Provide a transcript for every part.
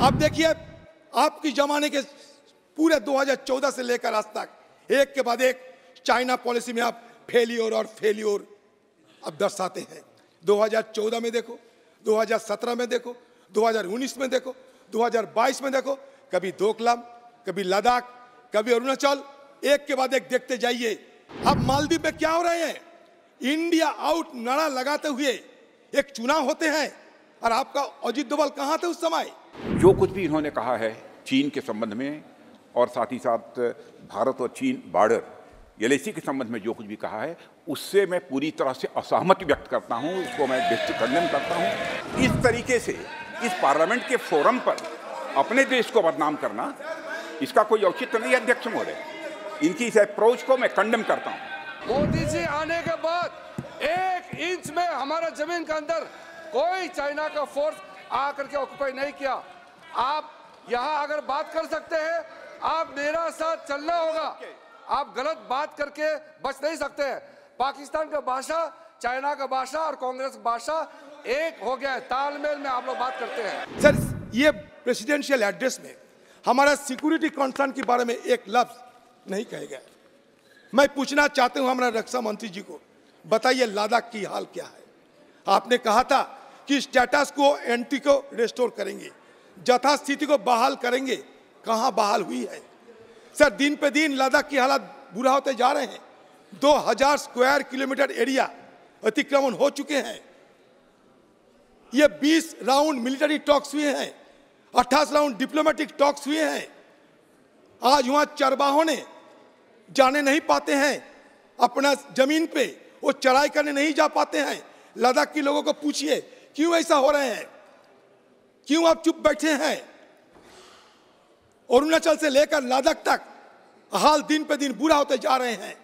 अब देखिए, आपकी जमाने के पूरे 2014 से लेकर आज तक एक के बाद एक चाइना पॉलिसी में आप फेलियर और फेलियर अब दर्शाते हैं। 2014 में देखो, 2017 में देखो, 2019 में देखो, 2022 में देखो, कभी डोकलाम, कभी लद्दाख, कभी अरुणाचल, एक के बाद एक देखते जाइए। अब मालदीव में क्या हो रहे हैं? इंडिया आउट नारा लगाते हुए एक चुनाव होते हैं और आपका अजित डोभाल कहां थे उस समय? जो कुछ भी इन्होंने कहा है चीन के संबंध में और साथ ही साथ भारत और चीन बॉर्डर एलएसी के संबंध में जो कुछ भी कहा है उससे मैं पूरी तरह से असहमति व्यक्त करता हूं, उसको मैं कंडेम करता हूं। इस तरीके से इस पार्लियामेंट के फोरम पर अपने देश को बदनाम करना, इसका कोई औचित्य नहीं है अध्यक्ष महोदय। इनकी इस अप्रोच को मैं कंडेम करता हूं। मोदी जी आने के बाद 1 इंच में हमारा जमीन के अंदर कोई चाइना का फोर्स आकर के ऑक्युपाई नहीं किया। आप यहाँ अगर बात कर सकते हैं, आप मेरा साथ चलना होगा। आप गलत बात करके बच नहीं सकते हैं। पाकिस्तान का भाषा, चाइना का भाषा और कांग्रेस की भाषा एक हो गया है, तालमेल में आप लोग बात करते हैं। सर, ये प्रेसिडेंशियल एड्रेस में हमारा सिक्योरिटी कंसर्न के बारे में एक लफ्ज नहीं कहे गए। मैं पूछना चाहता हूं हमारा रक्षा मंत्री जी को, बताइए लद्दाख की हाल क्या है? आपने कहा था कि स्टेटस को एंटी को रेस्टोर करेंगे, यथास्थिति को बहाल करेंगे। कहां बहाल हुई है? सर, दिन पे दिन लद्दाख की हालत बुरा होते जा रहे हैं। 2000 स्क्वायर किलोमीटर एरिया अतिक्रमण हो चुके हैं। ये 20 राउंड मिलिट्री टॉक्स हुए हैं, 28 राउंड डिप्लोमेटिक टॉक्स हुए हैं। आज वहां चरवाहों ने जाने नहीं पाते हैं अपना जमीन पे, वो चराई करने नहीं जा पाते हैं। लद्दाख के लोगों को पूछिए क्यों ऐसा हो रहे हैं, क्यों आप चुप बैठे हैं? अरुणाचल से लेकर लद्दाख तक हाल दिन पे दिन बुरा होते जा रहे हैं।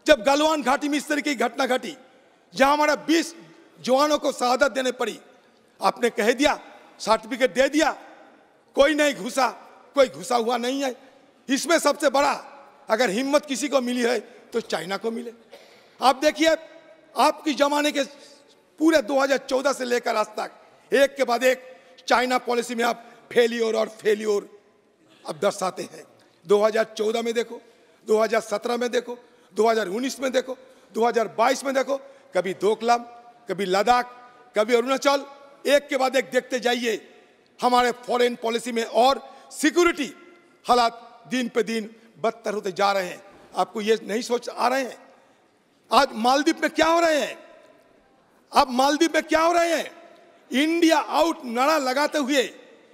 जब गलवान घाटी में इस तरह की घटना घटी, जहां हमारा 20 जवानों को शहादत देने पड़ी, आपने कह दिया, सर्टिफिकेट दे दिया, कोई नहीं घुसा, कोई घुसा हुआ नहीं है। इसमें सबसे बड़ा अगर हिम्मत किसी को मिली है तो चाइना को मिले। आप देखिए, आपकी जमाने के पूरे 2014 से लेकर आज तक एक के बाद एक चाइना पॉलिसी में आप फेलियर और फेलियर अब दर्शाते हैं। 2014 में देखो, 2017 में देखो, 2019 में देखो, 2022 में देखो, कभी डोकलाम, कभी लद्दाख, कभी अरुणाचल, एक के बाद एक देखते जाइए। हमारे फॉरेन पॉलिसी में और सिक्योरिटी हालात दिन पे दिन बदतर होते जा रहे हैं। आपको ये नहीं सोच आ रहे हैं? आज मालदीव में क्या हो रहे हैं? अब मालदीव में क्या हो रहे हैं? इंडिया आउट नारा लगाते हुए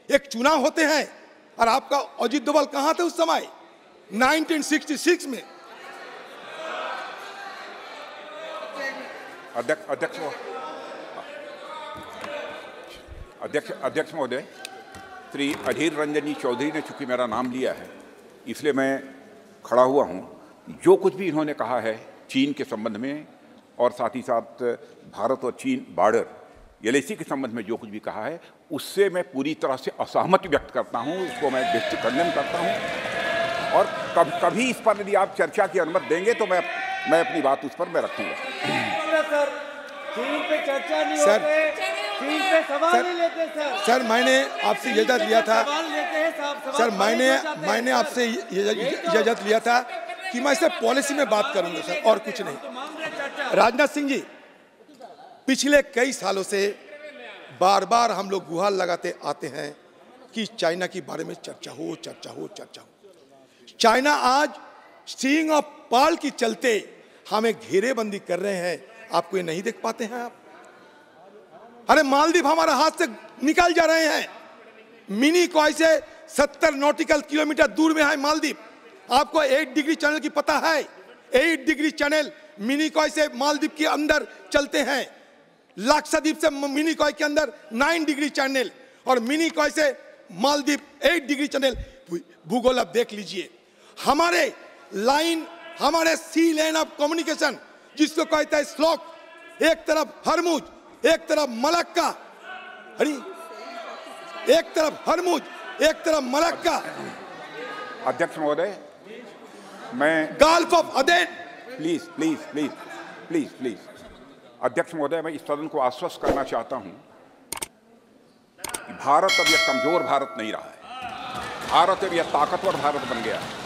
एक चुनाव होते हैं और आपका अजित डोभाल कहां थे उस समय? 1966 में। अध्यक्ष महोदय, श्री अधीर रंजन चौधरी ने चूंकि मेरा नाम लिया है इसलिए मैं खड़ा हुआ हूं। जो कुछ भी इन्होंने कहा है चीन के संबंध में और साथ ही साथ भारत और चीन बॉर्डर एलएसी के संबंध में जो कुछ भी कहा है उससे मैं पूरी तरह से असहमति व्यक्त करता हूं, उसको मैं कंडेम करता हूं। और कभी इस पर यदि आप चर्चा की अनुमति देंगे तो मैं अपनी बात उस पर मैं रखूंगा। चीन पे चर्चा नहीं होते, चीन पे सवाल नहीं लेते सर। सर, मैंने आपसे इजाजत लिया था सर, मैंने आपसे इजाजत लिया था कि मैं सिर्फ पॉलिसी में बात करूंगा सर, और कुछ नहीं। राजनाथ सिंह जी, पिछले कई सालों से बार बार हम लोग गुहार लगाते आते हैं कि चाइना के बारे में चर्चा हो, चर्चा हो, चर्चा हो। चाइना आज स्टिंग ऑफ पाल की चलते हमें घेरेबंदी कर रहे हैं। आपको ये नहीं देख पाते हैं आप? अरे मालदीव हमारा हाथ से निकल जा रहे हैं। मिनी कॉय से 70 नॉटिकल किलोमीटर दूर में है मालदीव। आपको 8 डिग्री चैनल की पता है? 8 डिग्री चैनल मिनी कॉय से मालदीव के अंदर चलते हैं। लाक्षाद्वीप से मिनी कॉय के अंदर 9 डिग्री चैनल और मिनी कॉय से मालदीव 8 डिग्री चैनल। भूगोल आप देख लीजिए। हमारे लाइन, हमारे सी लेन ऑफ कम्युनिकेशन जिसको कहता है स्लॉक, एक तरफ हरमुज, एक तरफ मलक्का, अरे एक तरफ हरमुज, एक तरफ मलक्का। अध्यक्ष महोदय, मैं gulf of Aden. Please please please please please अध्यक्ष महोदय, मैं इस सदन को आश्वस्त करना चाहता हूं कि भारत अब यह कमजोर भारत नहीं रहा है, भारत अब यह ताकतवर भारत बन गया है।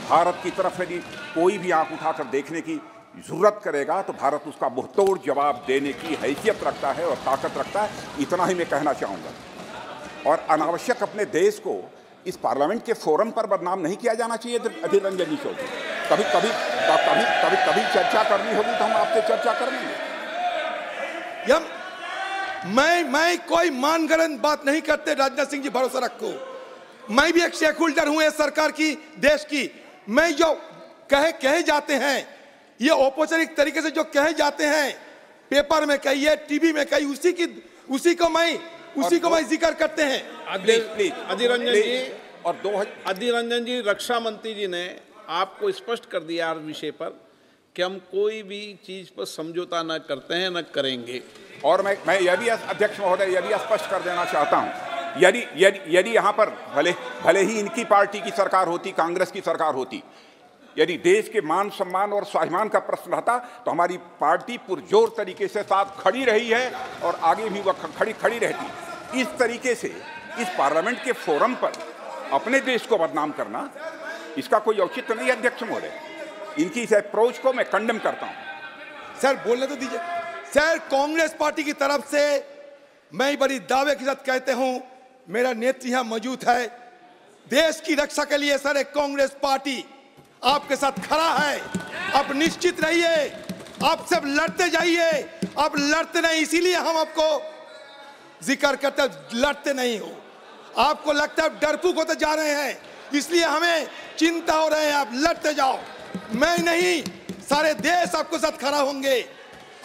भारत की तरफ यदि कोई भी आंख उठाकर देखने की जरूरत करेगा तो भारत उसका मुंहतोड़ जवाब देने की हैसियत रखता है और ताकत रखता है। इतना ही मैं कहना चाहूँगा। और अनावश्यक अपने देश को इस पार्लियामेंट के फोरम पर बदनाम नहीं किया जाना चाहिए। अधीर रंजन जी चौधरी, कभी कभी कभी कभी कभी चर्चा करनी होगी तो हम आपसे चर्चा कर लेंगे। मैं कोई मानगढ़ंत बात नहीं करते, राजनाथ सिंह जी भरोसा रखो। मैं भी एक शेयर होल्डर हूं इस सरकार की, देश की। मैं जो कहे जाते हैं, ये औपचारिक तरीके से जो कहे जाते हैं, पेपर में कहिए, टीवी में कहिए, उसी को मैं जिक्र करते हैं। अधीर रंजन जी, रक्षा मंत्री जी ने आपको स्पष्ट कर दिया इस विषय पर कि हम कोई भी चीज पर समझौता न करते हैं, न करेंगे। और मैं यह भी अध्यक्ष महोदय यह भी स्पष्ट कर देना चाहता हूं, यदि यहाँ पर भले ही इनकी पार्टी की सरकार होती, कांग्रेस की सरकार होती, यदि देश के मान सम्मान और स्वाभिमान का प्रश्न रहता तो हमारी पार्टी पुरजोर तरीके से साथ खड़ी रही है और आगे भी वह खड़ी रहती। इस तरीके से इस पार्लियामेंट के फोरम पर अपने देश को बदनाम करना, इसका कोई औचित्य नहीं है अध्यक्ष महोदय। इनकी इस अप्रोच को मैं कंडेम करता हूं। सर बोलने तो दीजिए। सर, कांग्रेस पार्टी की तरफ से मैं बड़ी दावे के साथ कहते हूं, मेरा नेत्री यहां मौजूद है, देश की रक्षा के लिए सर एक कांग्रेस पार्टी आपके साथ खड़ा है। आप निश्चित रहिए, आप सब लड़ते जाइए। आप लड़ते नहीं, इसीलिए हम आपको जिक्र करते, लड़ते नहीं हो। आपको लगता है डरपोक होते जा रहे हैं, इसलिए हमें चिंता हो रहे हैं। आप लड़ते जाओ, मैं नहीं, सारे देश आपके साथ खड़ा होंगे।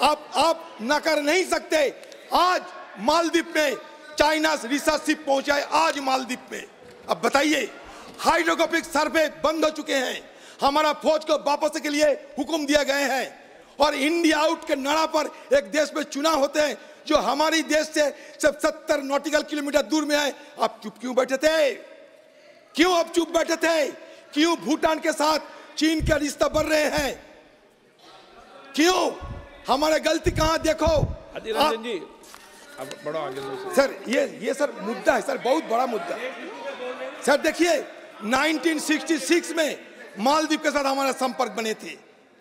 आप नकार नहीं सकते। आज मालदीव में चाइना रिसर्च शिप पहुंचा है, आज मालदीव में। अब बताइए, हाइड्रोग्राफिक सर्वे बंद हो चुके हैं, हमारा फौज को वापस के लिए हुक्म दिया गए हैं, और इंडिया आउट के नारा पर एक देश में चुनाव होते हैं जो हमारी देश से सिर्फ 70 नॉटिकल किलोमीटर दूर में है। आप चुप क्यों बैठे थे? क्यों आप चुप बैठे थे? क्यों भूटान के साथ चीन का रिश्ता बढ़ रहे हैं? क्यों? हमारे गलती कहां? देखो अधीर रंजन जी, अब बढ़ो आगे सर। ये सर मुद्दा है सर, बहुत बड़ा मुद्दा। सर देखिए, 1966 में मालदीव के साथ हमारा संपर्क बने थे।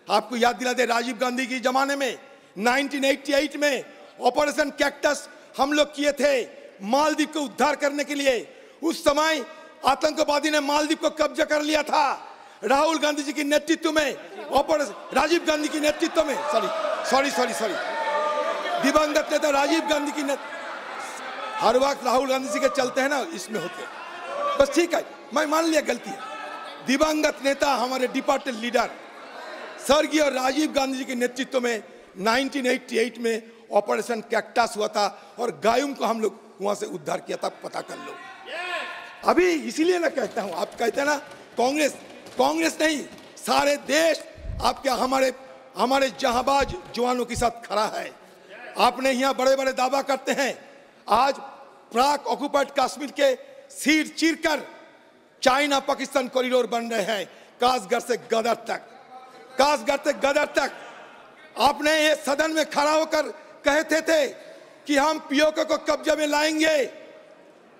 आपको याद दिला दे, राजीव गांधी के जमाने में 1988 में ऑपरेशन कैक्टस हम लोग किए थे मालदीव को उद्धार करने के लिए। उस समय आतंकवादी ने मालदीव को कब्जा कर लिया था। राहुल गांधी जी के नेतृत्व में, ऑपरेशन राजीव गांधी के नेतृत्व में, सॉरी दिवंगत नेता राजीव गांधी की हर वक्त राहुल गांधी जी के चलते हैं ना, इसमें होते हैं। बस ठीक है, मैं मान लिया गलती है। दिवंगत नेता हमारे डिपार्टमेंट लीडर स्वर्गीय राजीव गांधी जी के नेतृत्व में 1988 में ऑपरेशन कैक्टस हुआ था और गायुम को हम लोग वहां से उद्धार किया था। पता कर लो। अभी इसीलिए ना कहता हूं, आप कहते हैं ना कांग्रेस नहीं, सारे देश आपके हमारे जहांबाज जवानों के साथ खड़ा है। आपने यहाँ बड़े बड़े दावा करते हैं, आज प्राक ऑक्युपाइड कश्मीर के सिर चीरकर चाइना पाकिस्तान कॉरिडोर बन रहे हैं, कासगढ़ से गदर तक। आपने ये सदन में खड़ा होकर कहते थे कि हम पीओके को कब्जे में लाएंगे,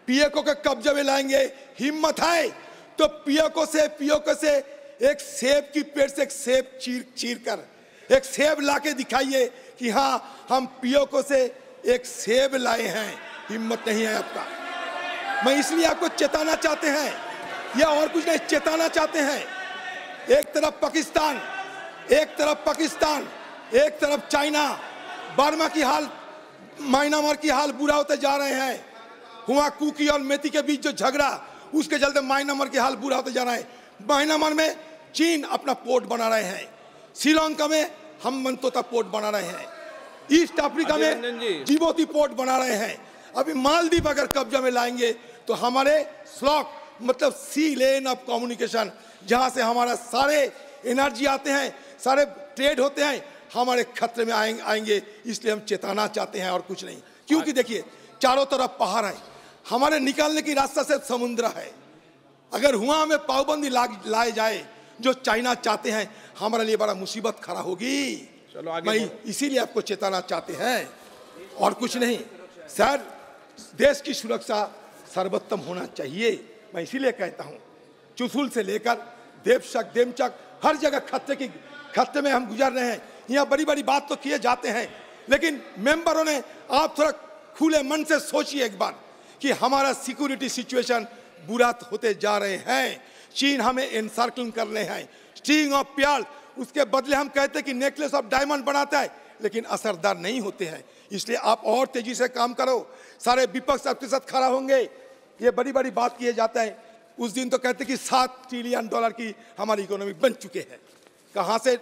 पीओके को कब्जे में लाएंगे। हिम्मत है तो पीओके से एक सेब की पेड़ से एक सेब चीर कर एक सेब लाके दिखाइए कि हाँ हम पीओके से एक सेब लाए हैं। हिम्मत नहीं है आपका। मैं इसलिए आपको चेताना चाहते हैं, या और कुछ नहीं, चेताना चाहते हैं। एक तरफ पाकिस्तान, एक तरफ चाइना, बर्मा की हाल, म्यांमार की हाल बुरा होते जा रहे हैं। हुआ कुकी और मेती के बीच जो झगड़ा, उसके चलते म्यांमार की हाल बुरा होते जा रहा है। म्यांमार में चीन अपना पोर्ट बना रहे हैं, श्रीलंका में हम मनतोता पोर्ट बना रहे हैं, ईस्ट अफ्रीका में जिबोती पोर्ट बना रहे हैं। अभी मालदीव अगर कब्जा में लाएंगे तो हमारे स्लॉक मतलब सी लेन ऑफ कम्युनिकेशन, जहां से हमारा सारे एनर्जी आते हैं, सारे ट्रेड होते हैं, हमारे खतरे में आएंगे। इसलिए हम चेताना चाहते हैं और कुछ नहीं। क्योंकि देखिए, चारों तरफ पहाड़ है, हमारे निकालने की रास्ता से समुद्र है। अगर वहां में पाबंदी लाए जाए जो चाइना चाहते हैं, हमारे लिए बड़ा मुसीबत खड़ा होगी। चलो आगे। मैं इसीलिए आपको चेताना चाहते हैं और कुछ नहीं। सर देश की सुरक्षा सर्वोत्तम होना चाहिए। मैं इसीलिए कहता हूं, चुशुल से लेकर देवशक देमचक हर जगह खत्ते में हम गुजर रहे हैं। यहाँ बड़ी बड़ी बात तो किए जाते हैं, लेकिन मेंबरों ने आप थोड़ा खुले मन से सोचिए एक बार कि हमारा सिक्योरिटी सिचुएशन बुरा होते जा रहे हैं। चीन हमें एनसर्कलिंग कर रहे हैं, स्ट्रिंग ऑफ पर्ल, उसके बदले हम कहते हैं कि नेकलेस ऑफ डायमंड बनाता है, लेकिन असरदार नहीं होते हैं। इसलिए आप और तेजी से काम करो, सारे विपक्ष आपके साथ खड़ा होंगे। ये बड़ी बड़ी बात किए जाता है। उस दिन तो कहते कि $7 ट्रिलियन की हमारी इकोनॉमी बन चुके हैं। कहाँ से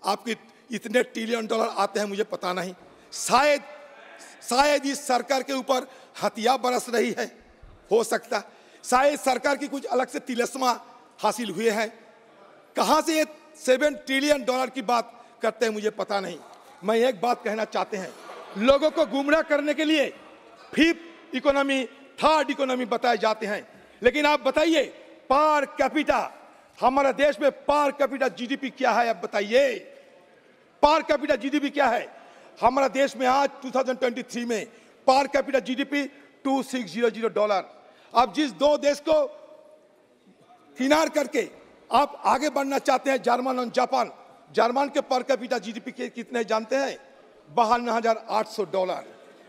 आपके इतने $1 ट्रिलियन आते हैं मुझे पता नहीं। शायद इस सरकार के ऊपर हथियार बरस रही है, हो सकता। शायद सरकार की कुछ अलग से तिलस्मा हासिल हुए हैं। कहाँ से ये $7 ट्रिलियन की बात करते हैं मुझे पता नहीं। मैं एक बात कहना चाहते हैं, लोगों को गुमराह करने के लिए 5th इकोनॉमी 3rd इकोनॉमी बताए जाते हैं, लेकिन आप बताइए पर कैपिटा हमारे देश में पर कैपिटा जीडीपी क्या है? आप बताइए पर कैपिटा जीडीपी क्या है हमारा देश में? आज 2023 में पर कैपिटा जीडीपी $2600। अब जिस दो देश को किनार करके आप आगे बढ़ना चाहते हैं, जर्मन और जापान, जर्मन के पर कैपिटा जीडीपी के कितने जानते हैं? $52,800,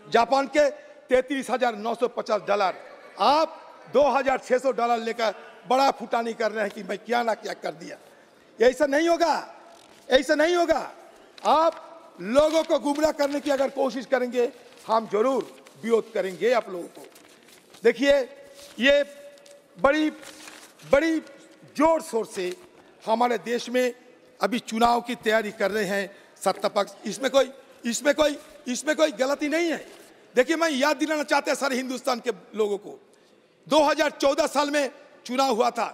जापान के $33,950। आप $2,600 लेकर बड़ा फुटानी कर रहे हैं कि मैं क्या ना क्या कर दिया। ऐसा नहीं होगा, ऐसा नहीं होगा। आप लोगों को गुमराह करने की अगर कोशिश करेंगे, हम जरूर विरोध करेंगे आप लोगों को। देखिए, ये बड़ी जोर शोर से हमारे देश में अभी चुनाव की तैयारी कर रहे हैं सत्ता पक्ष। इसमें कोई गलती नहीं है। देखिए, मैं याद दिलाना चाहता हूं सारे हिंदुस्तान के लोगों को, 2014 साल में चुनाव हुआ था।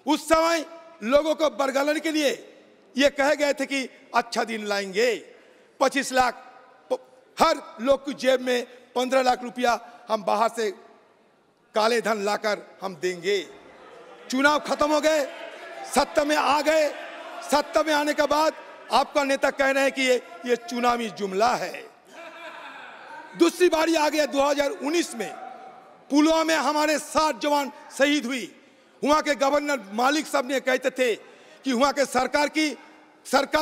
उस समय लोगों को बरगलाने के लिए ये कहे गए थे कि अच्छा दिन लाएंगे, 25 लाख हर लोग की जेब में, 15 लाख रुपया हम बाहर से काले धन लाकर हम देंगे। चुनाव खत्म हो गए, सत्ता में आ गए। सत्ता में आने के बाद आपका नेता कह रहे हैं कि ये चुनावी जुमला है। दूसरी बारी आ गया 2019 में, पुलवामा में हमारे 60 जवान शहीद हुई। वहां के गवर्नर मालिक साहब ने कहते थे कि वहां के सरकार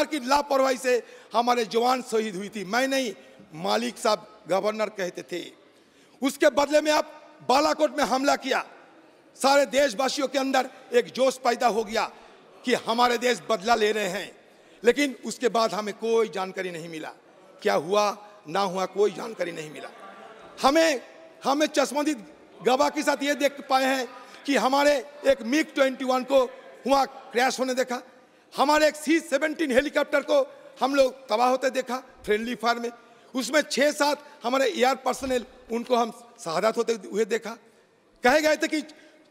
की लापरवाही से हमारे जवान शहीद हुई थी। मैं नहीं, मालिक साहब गवर्नर कहते थे। उसके बदले में आप बालाकोट में हमला किया। सारे देशवासियों के अंदर एक जोश पैदा हो गया कि हमारे देश बदला ले रहे हैं, लेकिन उसके बाद हमें कोई जानकारी नहीं मिला। क्या हुआ ना हुआ कोई जानकारी नहीं मिला। हमें चश्मदीद गवाह के साथ ये देख पाए हैं कि हमारे एक MiG-21 को वहाँ क्रैश होने देखा, हमारे एक C-17 हेलीकॉप्टर को हम लोग तबाह होते देखा फ्रेंडली फायर में। उसमें 6-7 हमारे एयर पर्सनल, उनको हम शहादत होते हुए देखा। कहे गए थे कि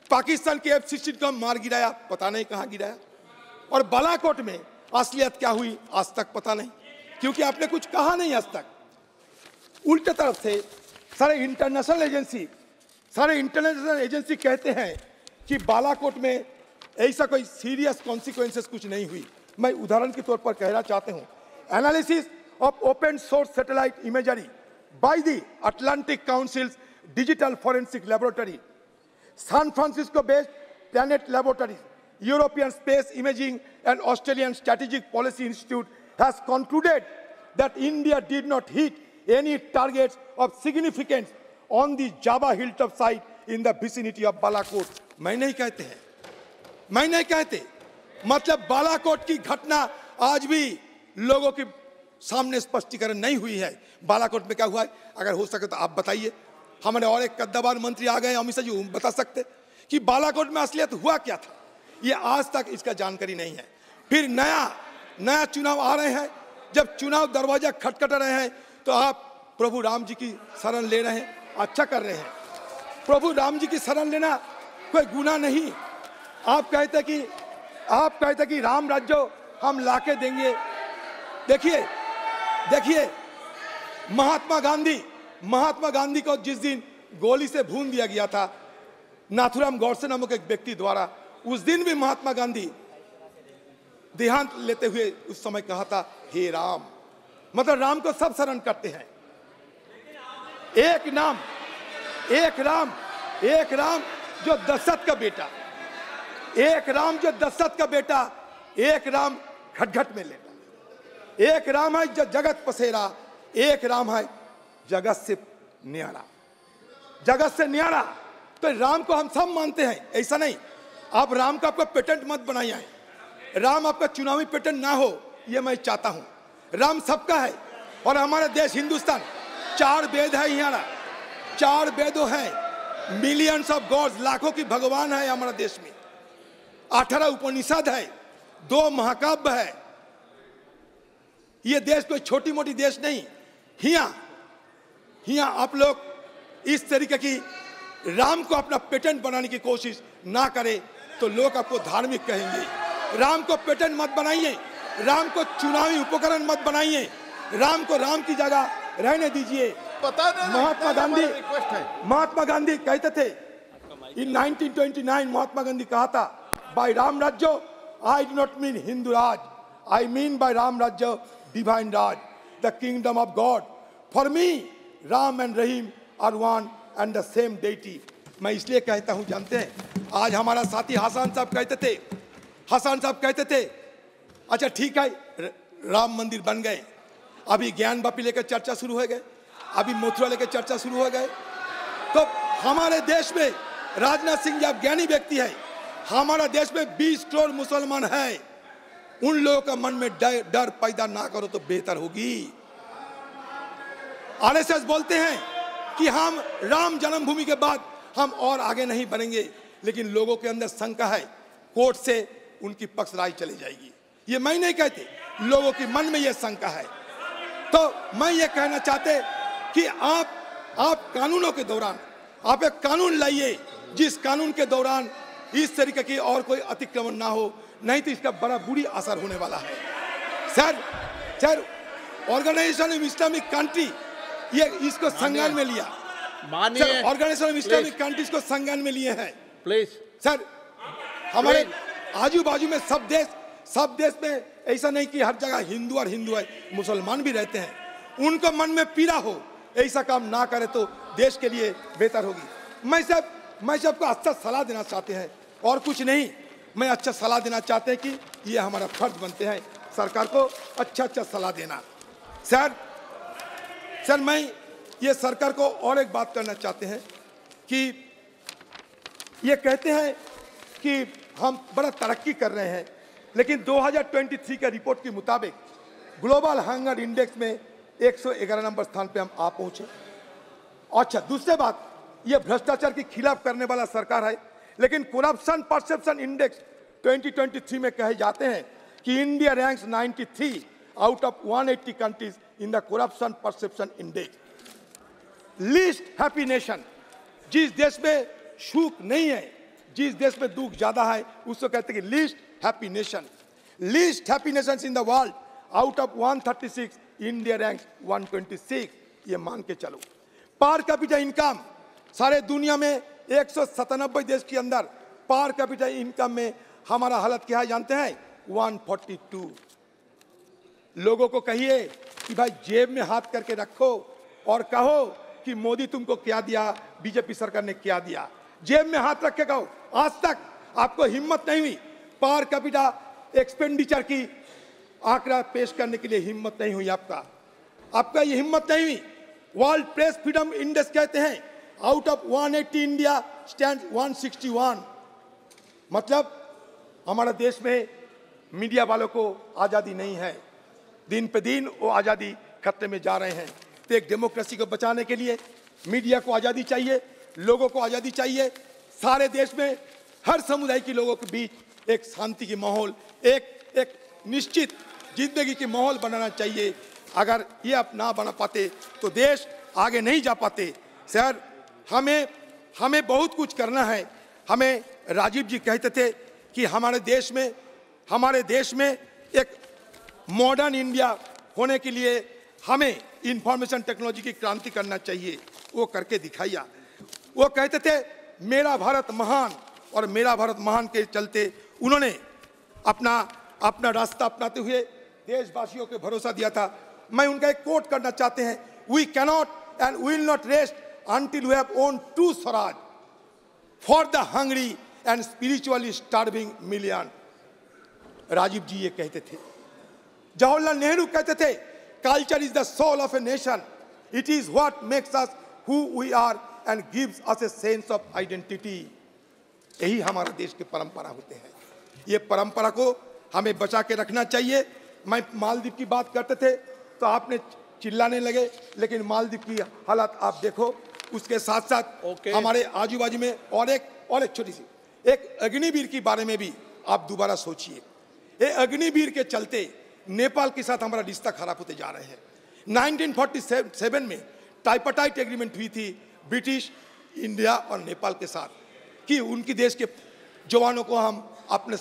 पाकिस्तान के F-16 को हम मार गिराया, पता नहीं कहाँ गिराया। और बालाकोट में असलियत क्या हुई आज तक पता नहीं, क्योंकि आपने कुछ कहा नहीं आज तक। उल्टे तरफ से सारे इंटरनेशनल एजेंसी कहते हैं कि बालाकोट में ऐसा कोई सीरियस कॉन्सिक्वेंसेस कुछ नहीं हुई। मैं उदाहरण के तौर पर कहना चाहता हूं, analysis of open source satellite imagery by the Atlantic councils digital forensic laboratory, San Francisco based Planet Laboratories, European Space Imaging and Australian Strategic Policy Institute has concluded that India did not hit any targets of significance on the Java hilltop site in the vicinity of Balakot. मैं नहीं कहते, मतलब बालाकोट की घटना आज भी लोगों के सामने स्पष्टीकरण नहीं हुई है। बालाकोट में क्या हुआ है, अगर हो सके तो आप बताइए। हमारे और एक कद्दाबार मंत्री आ गए अमित शाह जी, बता सकते कि बालाकोट में असलियत हुआ क्या था। ये आज तक इसका जानकारी नहीं है। फिर नया चुनाव आ रहे हैं, जब चुनाव दरवाजा खटखटा रहे हैं तो आप प्रभु राम जी की शरण ले रहे हैं, अच्छा कर रहे हैं। प्रभु राम जी की शरण लेना कोई गुनाह नहीं। आप कहते कि राम राज्य हम लाके देंगे। देखिए महात्मा गांधी को जिस दिन गोली से भून दिया गया था नाथुराम गौडसे नामक एक व्यक्ति द्वारा, उस दिन भी महात्मा गांधी देहांत लेते हुए उस समय कहा था, हे राम, मतलब राम को सब शरण करते हैं। एक राम जो दशरथ का बेटा, एक राम जो दशरथ का बेटा, एक राम घट में लेटा, एक राम है जो जगत पसेरा, एक राम है जगत से न्यारा, जगत से न्यारा। तो राम को हम सब मानते हैं, ऐसा नहीं। आप राम का आपका पेटेंट मत बनाइए, राम आपका चुनावी पेटेंट ना हो, ये मैं चाहता हूं। राम सबका है। और हमारा देश हिंदुस्तान, 4 वेद है, यहाँ 4 वेदों हैं, मिलियंस ऑफ गॉड्स, लाखों की भगवान है हमारा देश में, 18 उपनिषद है, 2 महाकाव्य है। ये देश कोई छोटी मोटी देश नहीं। यहाँ आप लोग इस तरीके की राम को अपना पेटेंट बनाने की कोशिश ना करें तो लोग आपको धार्मिक कहेंगे। राम को पेटेंट मत बनाइए, राम को चुनावी उपकरण मत बनाइए, राम को राम की जगह रहने दीजिए। महात्मा गांधी कहते थे, इन 1929 महात्मा गांधी कहा था, by Ram Rajya I do not mean Hindu Raj, I mean by Ram Rajya divine Raj, the kingdom of God. For me Ram and Rahim are one and the same deity. मैं इसलिए कहता हूं, जानते हैं, आज हमारा साथी हसन साहब कहते थे, अच्छा ठीक है राम मंदिर बन गए, अभी ज्ञान वापी लेकर चर्चा शुरू हो गए, अभी मथुरा लेकर चर्चा शुरू हो गए। तो हमारे देश में राजनाथ सिंह जी आप ज्ञानी व्यक्ति है, हमारा देश में 20 करोड़ मुसलमान है, उन लोगों का मन में डर पैदा ना करो तो बेहतर होगी। आरएसएस बोलते हैं कि हम राम जन्मभूमि के बाद हम और आगे नहीं बढ़ेंगे, लेकिन लोगों के अंदर शंका है, कोर्ट से उनकी पक्षराई चली जाएगी। ये मैं नहीं कहते, लोगों के मन में ये शंका है। तो मैं ये कहना चाहते कि आप कानूनों के दौरान आप एक कानून लाइए, जिस कानून के दौरान इस तरीके की और कोई अतिक्रमण ना हो, नहीं तो इसका बड़ा बुरी असर होने वाला है। Sir organisation of Islamic country ये इसको संज्ञान में लिया, मानिए ऑर्गेनाइजेशन ऑफ इस्लामिक कंट्रीज को संज्ञान में लिए हैं। प्लीज सर, हमारे आजू बाजू में सब देश में ऐसा नहीं कि हर जगह हिंदू है, मुसलमान भी रहते हैं, उनको मन में पीड़ा हो, ऐसा काम ना करे तो देश के लिए बेहतर होगी। मैं सबको अच्छा सलाह देना चाहते हैं और कुछ नहीं, मैं अच्छा सलाह देना चाहते हैं कि ये हमारा फर्ज बनते हैं सरकार को अच्छा सलाह देना। सर मैं ये सरकार को और एक बात करना चाहते हैं कि ये कहते हैं कि हम बड़ा तरक्की कर रहे हैं, लेकिन 2023 के रिपोर्ट के मुताबिक ग्लोबल हंगर इंडेक्स में 111 नंबर स्थान पे हम आ पहुंचे। अच्छा, दूसरी बात, ये भ्रष्टाचार के खिलाफ करने वाला सरकार है, लेकिन करप्शन परसेप्शन इंडेक्स 2023 में कहे जाते हैं कि India ranks 93 out of 180 countries in the corruption perception index. Least happy nation, जिस देश में सुख नहीं है, जिस देश में दुख ज्यादा है, उसको कहते हैं कि least happy nation. Least happy Nations in the world out of 136 India ranks 126। ये मान के चलो। पर कैपिटा इनकम सारे दुनिया में 197 देश के अंदर पर कैपिटा इनकम में हमारा हालत क्या है जानते हैं? 142। लोगों को कहिए कि भाई जेब में हाथ करके रखो और कहो कि मोदी तुमको क्या दिया, बीजेपी सरकार ने क्या दिया। जेब में हाथ रख के कहो। आज तक आपको हिम्मत नहीं हुई पर कैपिटा एक्सपेंडिचर की आंकड़ा पेश करने के लिए, हिम्मत नहीं हुई आपका ये हिम्मत नहीं हुई। वर्ल्ड प्रेस फ्रीडम इंडेक्स कहते हैं आउट ऑफ 180 इंडिया स्टैंड 161। मतलब हमारा देश में मीडिया वालों को आज़ादी नहीं है, दिन पे दिन वो आज़ादी खतरे में जा रहे हैं। तो एक डेमोक्रेसी को बचाने के लिए मीडिया को आज़ादी चाहिए, लोगों को आज़ादी चाहिए। सारे देश में हर समुदाय के लोगों के बीच एक शांति की माहौल, एक निश्चित जिंदगी की माहौल बनाना चाहिए। अगर ये आप ना बना पाते तो देश आगे नहीं जा पाते। सर हमें बहुत कुछ करना है। हमें राजीव जी कहते थे कि हमारे देश में एक मॉडर्न इंडिया होने के लिए हमें इंफॉर्मेशन टेक्नोलॉजी की क्रांति करना चाहिए। वो करके दिखाइया। वो कहते थे मेरा भारत महान, और मेरा भारत महान के चलते उन्होंने अपना रास्ता अपनाते हुए देशवासियों को भरोसा दिया था। मैं उनका एक कोट करना चाहते हैं, we cannot and will not rest until we have won true Swaraj for the hungry and spiritually starving million. Rajiv ji ये कहते थे, जवाहरलाल नेहरू कहते थे, culture is the soul of a nation. It is what makes us who we are and gives us a sense of identity. यही हमारा देश की परंपरा होते हैं। ये परंपरा को हमें बचा के रखना चाहिए। मैं मालदीव की बात करते थे तो आपने चिल्लाने लगे, लेकिन मालदीव की हालत आप देखो। उसके साथ साथ हमारे आजू बाजू में और एक छोटी सी एक अग्निवीर के बारे में भी आप दोबारा सोचिए। ये अग्निवीर के चलते नेपाल के साथ हमारा रिश्ता खराब होते जा रहे हैं। 1947 में ट्राइपार्टाइट एग्रीमेंट हुई थी ब्रिटिश, इंडिया और नेपाल के साथ कि उनकी देश के जवानों को हम अपने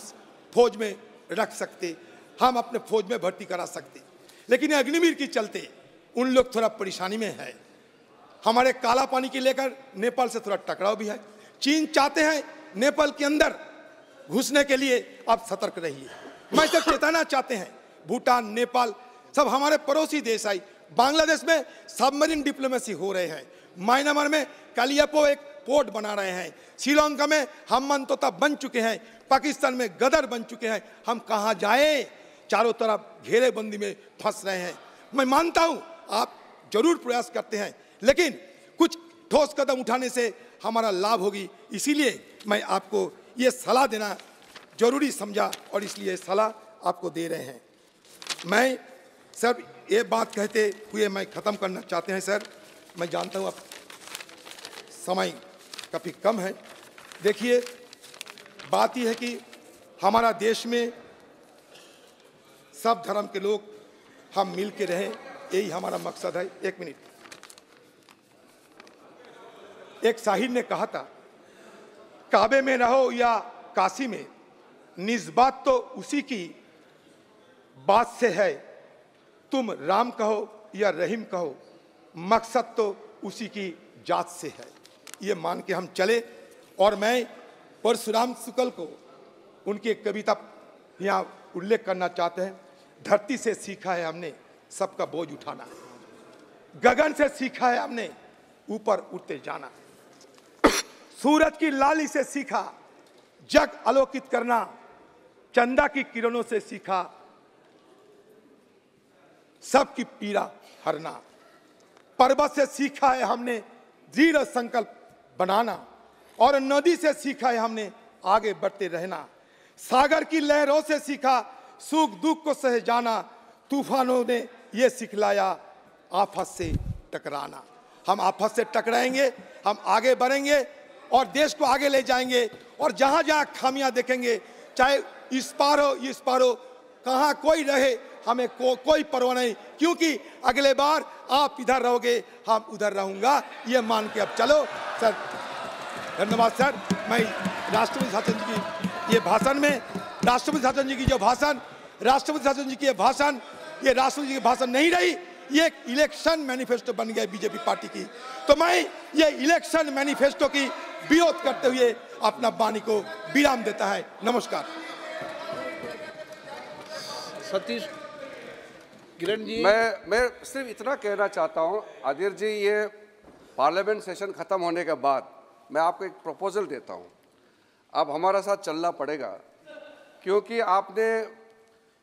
फौज में रख सकते, हम अपने फौज में भर्ती करा सकते। लेकिन अग्निवीर के चलते उन लोग थोड़ा परेशानी में है। हमारे काला पानी के लेकर नेपाल से थोड़ा टकराव भी है। चीन चाहते हैं नेपाल के अंदर घुसने के लिए, आप सतर्क रहिए। मैं सब चेताना चाहते हैं, भूटान, नेपाल सब हमारे पड़ोसी देश है। बांग्लादेश में सबमरीन डिप्लोमेसी हो रहे हैं। म्यांमार में कालियापो एक पोर्ट बना रहे हैं। श्रीलंका में हम्मनतोता बन चुके हैं। पाकिस्तान में गदर बन चुके हैं। हम कहाँ जाएं? चारों तरफ घेरेबंदी में फंस रहे हैं। मैं मानता हूं आप जरूर प्रयास करते हैं, लेकिन कुछ ठोस कदम उठाने से हमारा लाभ होगी। इसीलिए मैं आपको ये सलाह देना जरूरी समझा और इसलिए सलाह आपको दे रहे हैं। मैं सर ये बात कहते हुए मैं ख़त्म करना चाहते हैं। सर मैं जानता हूँ अब समय काफ़ी कम है। देखिए बात यह है कि हमारा देश में सब धर्म के लोग हम मिल के रहें, यही हमारा मकसद है। एक मिनट, एक शाहिर ने कहा था, काबे में रहो या काशी में, निस्बत तो उसी की बात से है। तुम राम कहो या रहीम कहो, मकसद तो उसी की जात से है। ये मान के हम चले। और मैं परशुराम शुक्ल को उनकी एक कविता यहाँ उल्लेख करना चाहते हैं। धरती से सीखा है हमने सबका बोझ उठाना, गगन से सीखा है हमने ऊपर उठते जाना, सूरज की लाली से सीखा जग आलोकित करना, चंदा की किरणों से सीखा सबकी पीड़ा हरना, पर्वत से सीखा है हमने दृढ़ संकल्प बनाना, और नदी से सीखा है हमने आगे बढ़ते रहना, सागर की लहरों से सीखा सुख दुख को सह जाना, तूफानों ने ये सिखलाया आफत से टकराना। हम आफत से टकराएंगे, हम आगे बढ़ेंगे और देश को आगे ले जाएंगे। और जहाँ जहाँ खामियां देखेंगे, चाहे इस पार हो, कहाँ कोई रहे, हमें कोई परवाह नहीं, क्योंकि अगले बार आप इधर रहोगे, हम उधर रहूंगा। ये मान के अब चलो। सर धन्यवाद। सर मैं राष्ट्रपति शासन जी की ये भाषण में, राष्ट्रपति शासन जी की जो भाषण, राष्ट्रपति शासन जी की ये भाषण, ये राष्ट्रपति जी की भाषण नहीं रही, ये एक इलेक्शन मैनिफेस्टो बन गया बीजेपी पार्टी की। तो मैं ये इलेक्शन मैनिफेस्टो की विरोध करते हुए अपना वाणी को विराम देता है। नमस्कार। सतीश किरण जी, मैं सिर्फ इतना कहना चाहता हूं, अधीर जी, ये पार्लियामेंट सेशन खत्म होने के बाद मैं आपको एक प्रपोजल देता हूं। अब हमारा साथ चलना पड़ेगा, क्योंकि आपने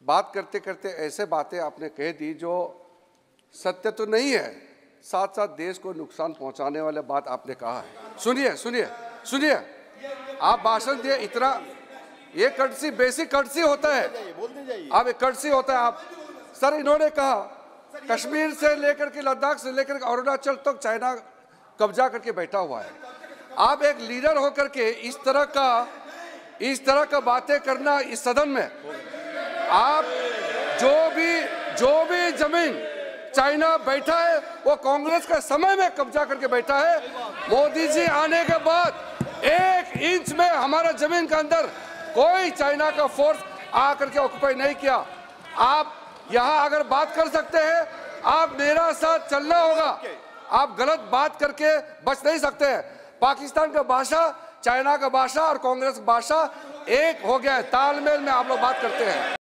बात करते करते ऐसे बातें आपने कह दी जो सत्य तो नहीं है, साथ साथ देश को नुकसान पहुंचाने वाले बात आपने कहा है। सुनिए, आप भाषण दिए, इतना ये कर्टसी, बेसिक कर्टसी होता है। अब एक कर्टसी होता है। आप सर, इन्होंने कहा कश्मीर से लेकर के लद्दाख से लेकर के अरुणाचल तक चाइना कब्जा करके बैठा हुआ है। आप एक लीडर होकर के इस तरह का बातें करना इस सदन में, आप जो भी जमीन चाइना बैठा है वो कांग्रेस का समय में कब्जा करके बैठा है। मोदी जी आने के बाद 1 इंच में हमारा जमीन के अंदर कोई चाइना का फोर्स आकर के ऑक्युपाई नहीं किया। आप यहाँ अगर बात कर सकते हैं, आप मेरा साथ चलना होगा। आप गलत बात करके बच नहीं सकते हैं। पाकिस्तान का भाषा, चाइना का भाषा और कांग्रेस का भाषा एक हो गया है। तालमेल में आप लोग बात करते हैं।